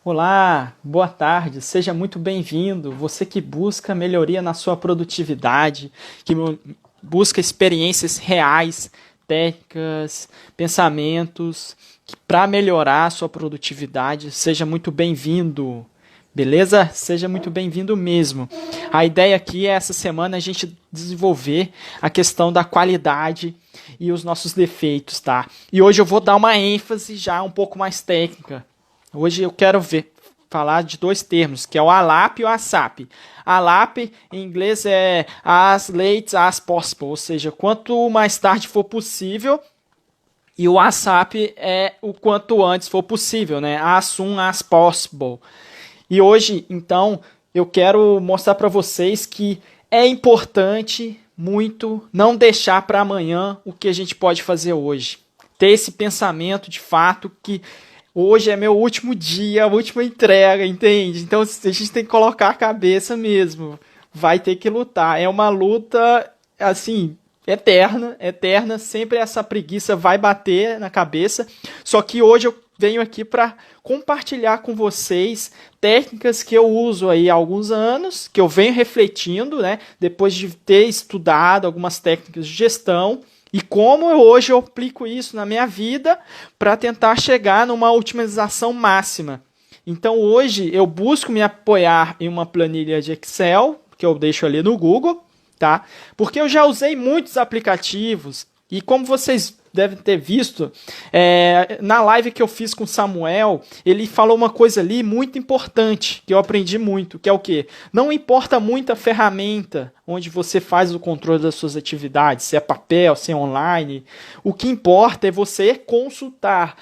Olá, boa tarde, seja muito bem-vindo. Você que busca melhoria na sua produtividade, busca experiências reais, técnicas, pensamentos para melhorar a sua produtividade, seja muito bem-vindo. Beleza? Seja muito bem-vindo mesmo. A ideia aqui é essa semana a gente desenvolver a questão da qualidade e os nossos defeitos, tá? E hoje eu vou dar uma ênfase já um pouco mais técnica. Hoje eu quero falar de dois termos, que é o ALAP e o ASAP. ALAP em inglês é as late as possible, ou seja, quanto mais tarde for possível. E o ASAP é o quanto antes for possível, né? As soon as possible. E hoje, então, eu quero mostrar para vocês que é importante muito não deixar para amanhã o que a gente pode fazer hoje. Ter esse pensamento de fato que hoje é meu último dia, a última entrega, entende? Então a gente tem que colocar a cabeça mesmo. Vai ter que lutar. É uma luta, assim, eterna, eterna. Sempre essa preguiça vai bater na cabeça. Só que hoje eu venho aqui para compartilhar com vocês técnicas que eu uso aí há alguns anos, que eu venho refletindo, né? Depois de ter estudado algumas técnicas de gestão. E como hoje eu aplico isso na minha vida para tentar chegar numa otimização máxima. Então hoje eu busco me apoiar em uma planilha de Excel, que eu deixo ali no Google, tá? Porque eu já usei muitos aplicativos e como vocês devem ter visto, na live que eu fiz com o Samuel, ele falou uma coisa ali muito importante, que eu aprendi muito, que é o quê? Não importa muito a ferramenta onde você faz o controle das suas atividades, se é papel, se é online, o que importa é você consultar.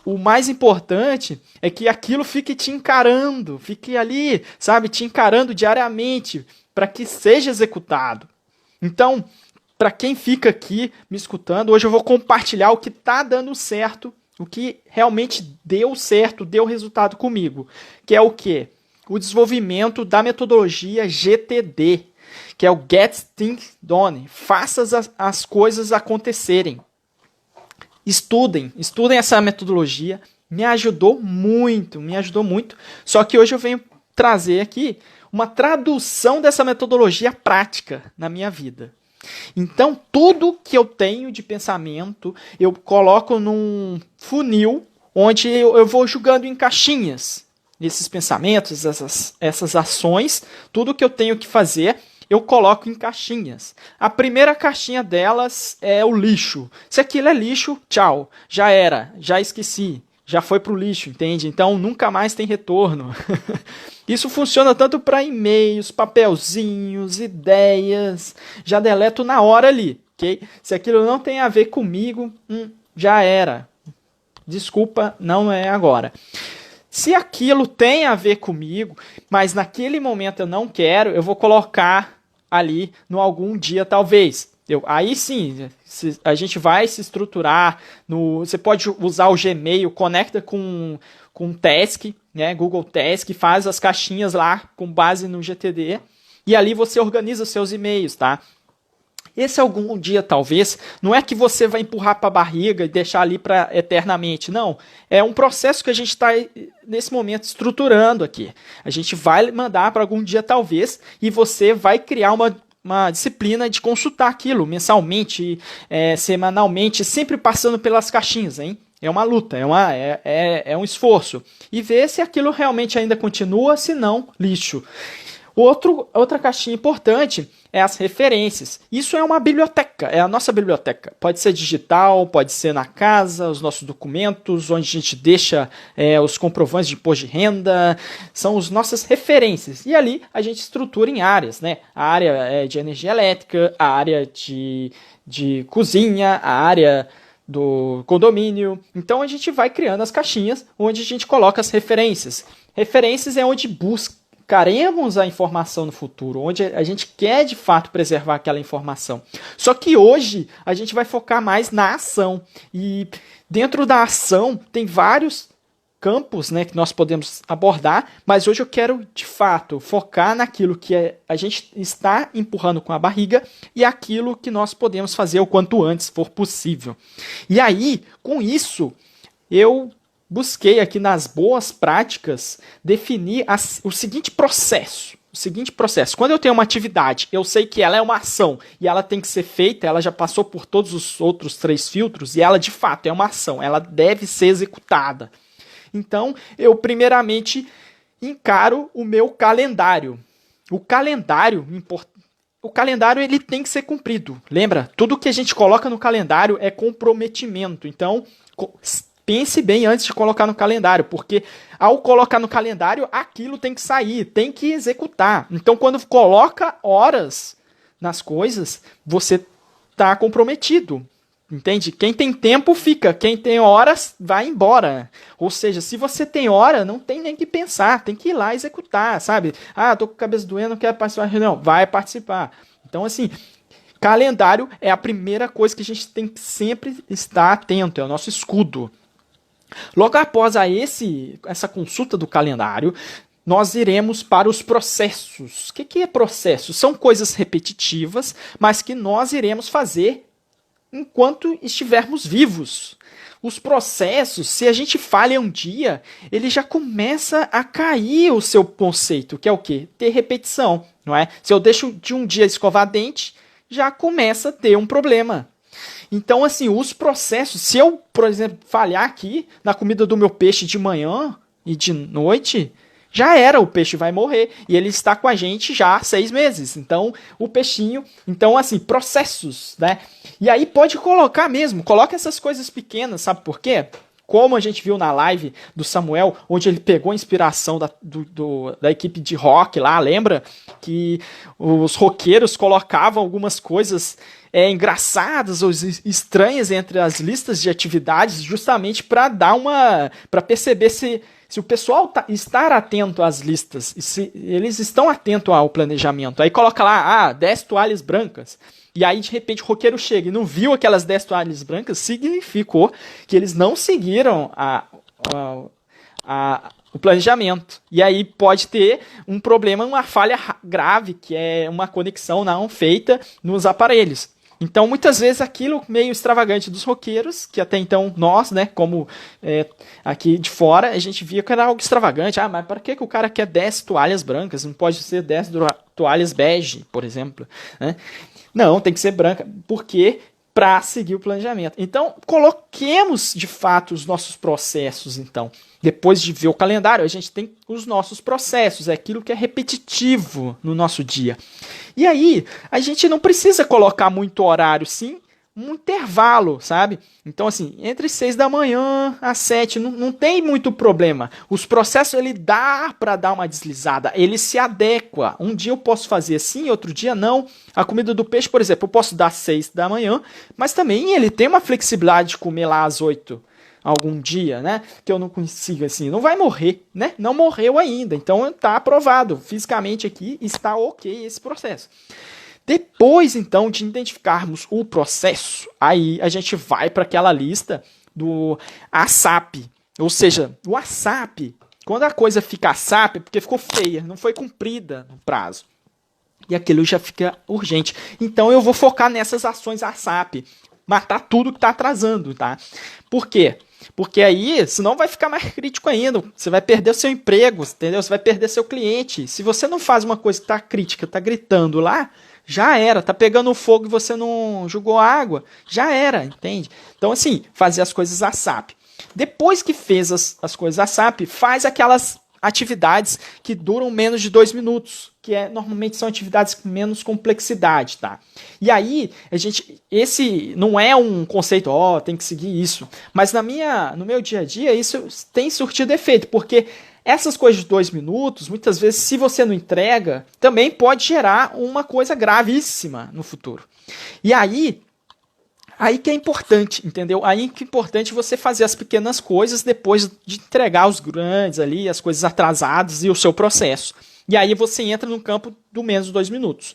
O mais importante é que aquilo fique te encarando, fique ali, sabe, te encarando diariamente, para que seja executado. Então, para quem fica aqui me escutando, hoje eu vou compartilhar o que está dando certo, o que realmente deu certo, deu resultado comigo, que é o quê? O desenvolvimento da metodologia GTD, que é o Get Things Done. Faça as coisas acontecerem. Estudem essa metodologia. Me ajudou muito. Só que hoje eu venho trazer aqui uma tradução dessa metodologia prática na minha vida. Então, tudo que eu tenho de pensamento, eu coloco num funil, onde eu vou jogando em caixinhas. Esses pensamentos, essas ações, tudo que eu tenho que fazer, eu coloco em caixinhas. A primeira caixinha delas é o lixo. Se aquilo é lixo, tchau, já era, já esqueci. Já foi para o lixo, entende? Então, nunca mais tem retorno. Isso funciona tanto para e-mails, papelzinhos, ideias. Já deleto na hora ali, ok? Se aquilo não tem a ver comigo, já era. Desculpa, não é agora. Se aquilo tem a ver comigo, mas naquele momento eu não quero, eu vou colocar ali no algum dia talvez. Aí sim, a gente vai se estruturar. Você pode usar o Gmail, conecta com Task, né, Google Task, faz as caixinhas lá com base no GTD e ali você organiza os seus e-mails, tá? Esse algum dia, talvez, não é que você vai empurrar para a barriga e deixar ali para eternamente, não. É um processo que a gente está, nesse momento, estruturando aqui. A gente vai mandar para algum dia, talvez, e você vai criar uma disciplina de consultar aquilo mensalmente, semanalmente, sempre passando pelas caixinhas, hein? É uma luta, é um esforço. E ver se aquilo realmente ainda continua, se não, lixo. Outra caixinha importante é as referências. Isso é uma biblioteca, é a nossa biblioteca. Pode ser digital, pode ser na casa, os nossos documentos, onde a gente deixa os comprovantes de imposto de renda, são as nossas referências. E ali a gente estrutura em áreas, né? A área de energia elétrica, a área de cozinha, a área do condomínio. Então a gente vai criando as caixinhas onde a gente coloca as referências. Referências é onde buscaremos a informação no futuro, onde a gente quer de fato preservar aquela informação. Só que hoje a gente vai focar mais na ação. E dentro da ação tem vários campos, né, que nós podemos abordar, mas hoje eu quero de fato focar naquilo que a gente está empurrando com a barriga e aquilo que nós podemos fazer o quanto antes for possível. E aí, com isso, eu busquei aqui nas boas práticas definir o seguinte processo. O seguinte processo. Quando eu tenho uma atividade, eu sei que ela é uma ação e ela tem que ser feita, ela já passou por todos os outros 3 filtros e ela de fato é uma ação, ela deve ser executada. Então, eu primeiramente encaro o meu calendário. O calendário ele tem que ser cumprido. Lembra? Tudo que a gente coloca no calendário é comprometimento. Então, pense bem antes de colocar no calendário, porque ao colocar no calendário, aquilo tem que sair, tem que executar. Então, quando coloca horas nas coisas, você está comprometido. Entende? Quem tem tempo fica, quem tem horas vai embora. Ou seja, se você tem hora, não tem nem que pensar, tem que ir lá executar, sabe? Ah, tô com a cabeça doendo, não quero participar da reunião. Vai participar. Então, assim, calendário é a primeira coisa que a gente tem que sempre estar atento, é o nosso escudo. Logo após essa consulta do calendário, nós iremos para os processos. O que é processo? São coisas repetitivas, mas que nós iremos fazer enquanto estivermos vivos. Os processos, se a gente falha um dia, ele já começa a cair o seu conceito, que é o quê? Ter repetição, não é? Se eu deixo de um dia escovar dente, já começa a ter um problema. Então, assim, os processos, se eu, por exemplo, falhar aqui na comida do meu peixe de manhã e de noite, já era, o peixe vai morrer. E ele está com a gente já há 6 meses. Então, o peixinho... Então, assim, processos, né? E aí pode colocar mesmo. Coloca essas coisas pequenas, sabe por quê? Como a gente viu na live do Samuel, onde ele pegou a inspiração da equipe de rock lá, lembra? Que os roqueiros colocavam algumas coisas engraçadas ou estranhas entre as listas de atividades, justamente para para perceber se o pessoal estar atento às listas, se eles estão atentos ao planejamento. Aí coloca lá, 10 toalhas brancas. E aí, de repente, o roqueiro chega e não viu aquelas 10 toalhas brancas, significou que eles não seguiram o planejamento. E aí pode ter um problema, uma falha grave, que é uma conexão não feita nos aparelhos. Então, muitas vezes, aquilo meio extravagante dos roqueiros, que até então nós, né, como aqui de fora, a gente via que era algo extravagante. Ah, mas para que o cara quer 10 toalhas brancas? Não pode ser 10 toalhas bege, por exemplo, né? Não, tem que ser branca, porque para seguir o planejamento. Então, coloquemos de fato os nossos processos, então. Depois de ver o calendário, a gente tem os nossos processos, é aquilo que é repetitivo no nosso dia. E aí, a gente não precisa colocar muito horário, sim, um intervalo, sabe? Então, assim, entre 6 da manhã às 7, não tem muito problema. Os processos, ele dá para dar uma deslizada, ele se adequa. Um dia eu posso fazer assim, outro dia não. A comida do peixe, por exemplo, eu posso dar 6 da manhã, mas também ele tem uma flexibilidade de comer lá às 8 algum dia, né? Que eu não consigo, assim, não vai morrer, né? Não morreu ainda, então está aprovado. Fisicamente aqui está ok esse processo. Depois, então, de identificarmos o processo, aí a gente vai para aquela lista do ASAP. Ou seja, o ASAP, quando a coisa fica ASAP, é porque ficou feia, não foi cumprida no prazo. E aquilo já fica urgente. Então, eu vou focar nessas ações ASAP. Matar tudo que está atrasando, tá? Por quê? Porque aí, senão vai ficar mais crítico ainda. Você vai perder o seu emprego, entendeu? Você vai perder seu cliente. Se você não faz uma coisa que está crítica, está gritando lá, já era, tá pegando fogo e você não jogou água, já era, entende? Então, assim, fazer as coisas ASAP. Depois que fez as coisas ASAP, faz aquelas atividades que duram menos de 2 minutos, que normalmente são atividades com menos complexidade, tá? E aí, esse não é um conceito, tem que seguir isso, mas no meu dia a dia, isso tem surtido efeito, porque essas coisas de 2 minutos, muitas vezes, se você não entrega, também pode gerar uma coisa gravíssima no futuro. E aí que é importante, entendeu? Aí que é importante você fazer as pequenas coisas depois de entregar os grandes ali, as coisas atrasadas e o seu processo. E aí você entra no campo do menos de 2 minutos.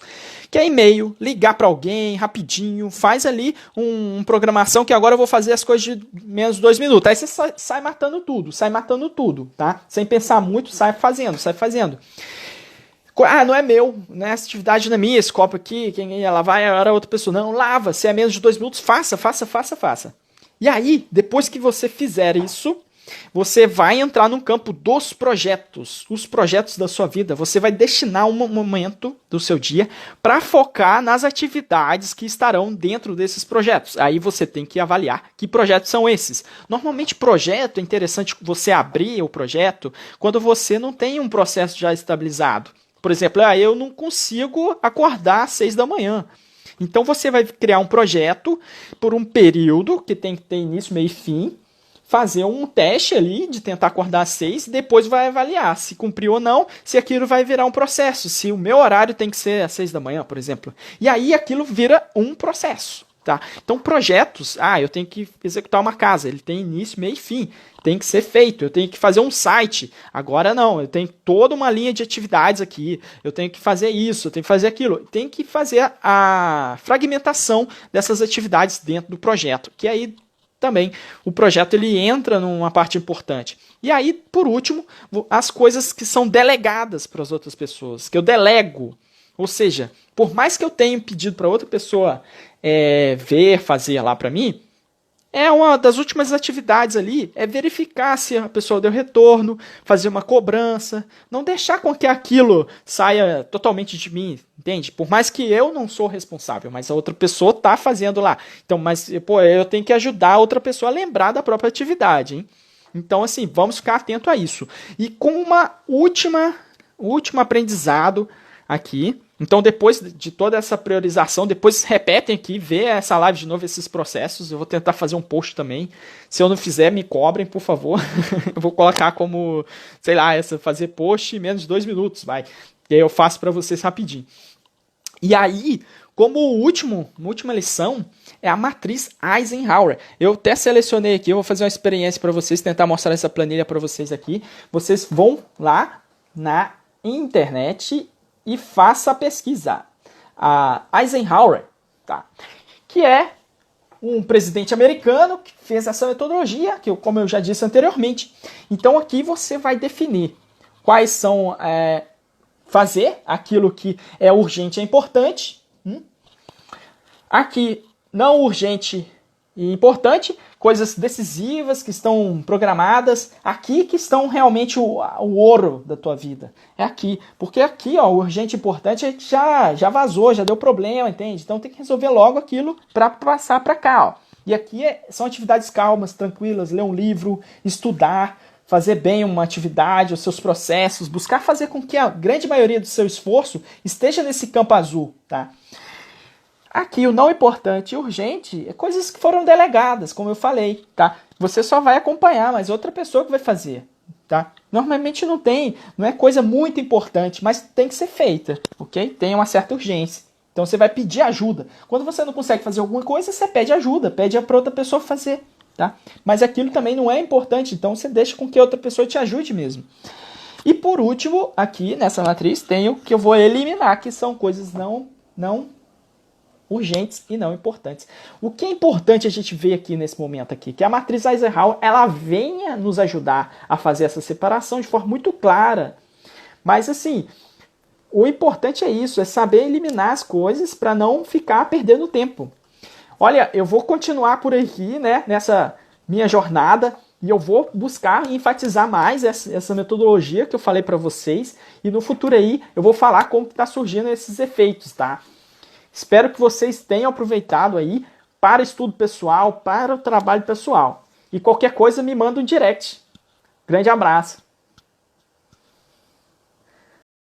Que é e-mail, ligar para alguém rapidinho, faz ali uma programação que agora eu vou fazer as coisas de menos de 2 minutos. Aí você sai matando tudo, tá? Sem pensar muito, sai fazendo. Não é meu, né? Essa atividade não é minha, esse copo aqui, quem ia lavar era outra pessoa. Não, se é menos de 2 minutos, faça. E aí, depois que você fizer isso, você vai entrar no campo dos projetos, os projetos da sua vida. Você vai destinar um momento do seu dia para focar nas atividades que estarão dentro desses projetos. Aí você tem que avaliar que projetos são esses. Normalmente, projeto é interessante você abrir o projeto quando você não tem um processo já estabilizado. Por exemplo, eu não consigo acordar às 6 da manhã. Então você vai criar um projeto por um período que tem que ter início, meio e fim, fazer um teste ali de tentar acordar às 6 e depois vai avaliar se cumpriu ou não, se aquilo vai virar um processo, se o meu horário tem que ser às 6 da manhã, por exemplo. E aí aquilo vira um processo. Tá? Então, projetos, eu tenho que executar uma casa, ele tem início, meio e fim, tem que ser feito, eu tenho que fazer um site, agora não, eu tenho toda uma linha de atividades aqui, eu tenho que fazer isso, eu tenho que fazer aquilo, tem que fazer a fragmentação dessas atividades dentro do projeto, que aí também o projeto ele entra numa parte importante. E aí, por último, as coisas que são delegadas para as outras pessoas, que eu delego. Ou seja, por mais que eu tenha pedido para outra pessoa fazer lá para mim, uma das últimas atividades ali é verificar se a pessoa deu retorno, fazer uma cobrança, não deixar com que aquilo saia totalmente de mim, entende? Por mais que eu não sou responsável, mas a outra pessoa está fazendo lá. Então, eu tenho que ajudar a outra pessoa a lembrar da própria atividade, hein? Então, assim, vamos ficar atento a isso. E com uma último aprendizado aqui. Então, depois de toda essa priorização, depois repetem aqui, vê essa live de novo, esses processos. Eu vou tentar fazer um post também. Se eu não fizer, me cobrem, por favor. Eu vou colocar como, fazer post em menos de 2 minutos, vai. E aí eu faço para vocês rapidinho. E aí, como última lição, é a matriz Eisenhower. Eu até selecionei aqui, eu vou fazer uma experiência para vocês, tentar mostrar essa planilha para vocês aqui. Vocês vão lá na internet e faça a pesquisa. A Eisenhower, tá? Que é um presidente americano que fez essa metodologia, como eu já disse anteriormente. Então aqui você vai definir quais são, fazer aquilo que é urgente e importante. Aqui, não urgente e importante, coisas decisivas que estão programadas, aqui que estão realmente o ouro da tua vida. É aqui, porque aqui, o urgente e importante já vazou, já deu problema, entende? Então tem que resolver logo aquilo para passar para cá. E aqui são atividades calmas, tranquilas, ler um livro, estudar, fazer bem uma atividade, os seus processos, buscar fazer com que a grande maioria do seu esforço esteja nesse campo azul, tá? Aqui, o não importante e urgente é coisas que foram delegadas, como eu falei, tá? Você só vai acompanhar, mas outra pessoa que vai fazer, tá? Normalmente não é coisa muito importante, mas tem que ser feita, ok? Tem uma certa urgência. Então você vai pedir ajuda. Quando você não consegue fazer alguma coisa, você pede ajuda, pede para outra pessoa fazer, tá? Mas aquilo também não é importante, então você deixa com que outra pessoa te ajude mesmo. E por último, aqui nessa matriz, tem o que eu vou eliminar, que são coisas não urgentes e não importantes. O que é importante a gente ver aqui nesse momento aqui, que a matriz Eisenhower, ela venha nos ajudar a fazer essa separação de forma muito clara. Mas assim, o importante é isso, é saber eliminar as coisas para não ficar perdendo tempo. Olha, eu vou continuar por aqui, né, nessa minha jornada, e eu vou buscar e enfatizar mais essa metodologia que eu falei para vocês, e no futuro aí eu vou falar como está surgindo esses efeitos, tá? Espero que vocês tenham aproveitado aí para estudo pessoal, para o trabalho pessoal. E qualquer coisa me manda um direct. Grande abraço.